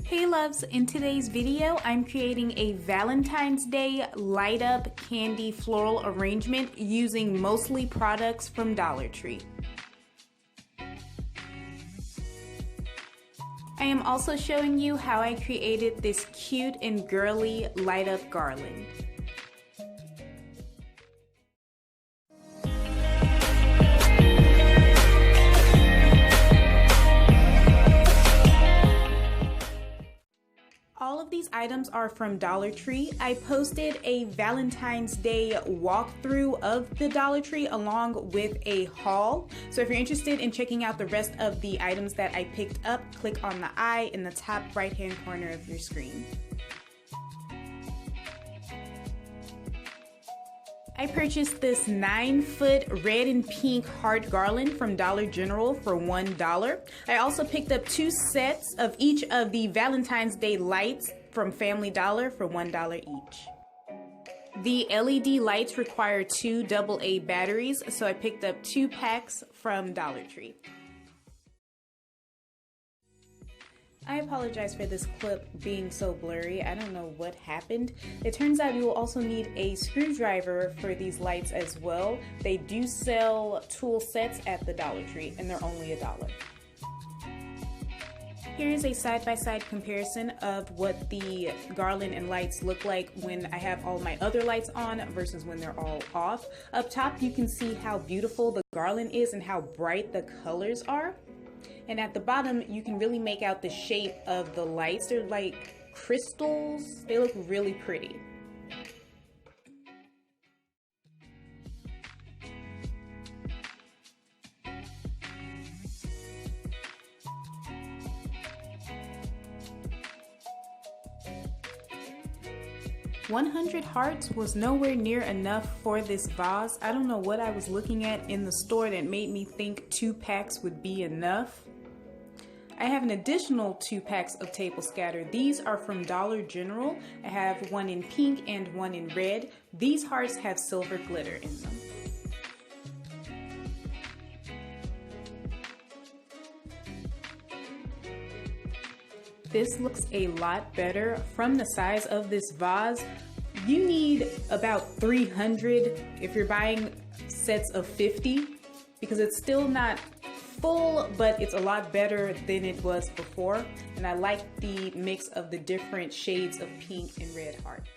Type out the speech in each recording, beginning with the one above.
Hey loves, in today's video I'm creating a Valentine's Day light up candy floral arrangement using mostly products from Dollar Tree. I am also showing you how I created this cute and girly light up garland. All of these items are from Dollar Tree. I posted a Valentine's Day walkthrough of the Dollar Tree along with a haul. So if you're interested in checking out the rest of the items that I picked up, click on the I in the top right hand corner of your screen. I purchased this 9-foot red and pink heart garland from Dollar General for $1. I also picked up 2 sets of each of the Valentine's Day lights from Family Dollar for $1 each. The LED lights require 2 AA batteries, so I picked up 2 packs from Dollar Tree. I apologize for this clip being so blurry. I don't know what happened. It turns out you will also need a screwdriver for these lights as well. They do sell tool sets at the Dollar Tree and they're only $1. Here is a side-by-side comparison of what the garland and lights look like when I have all my other lights on versus when they're all off. Up top you can see how beautiful the garland is and how bright the colors are. And at the bottom, you can really make out the shape of the lights. They're like crystals. They look really pretty. $100 hearts was nowhere near enough for this vase. I don't know what I was looking at in the store that made me think 2 packs would be enough. I have an additional 2 packs of table scatter. These are from Dollar General. I have one in pink and one in red. These hearts have silver glitter in them. This looks a lot better. From the size of this vase, you need about 300 if you're buying sets of 50, because it's still not full, but it's a lot better than it was before. And I like the mix of the different shades of pink and red hearts.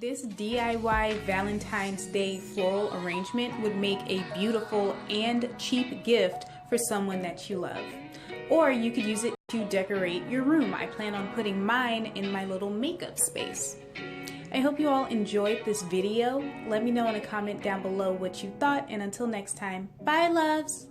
This DIY Valentine's Day floral arrangement would make a beautiful and cheap gift for someone that you love. Or you could use it to decorate your room. I plan on putting mine in my little makeup space. I hope you all enjoyed this video. Let me know in a comment down below what you thought, and until next time, bye loves!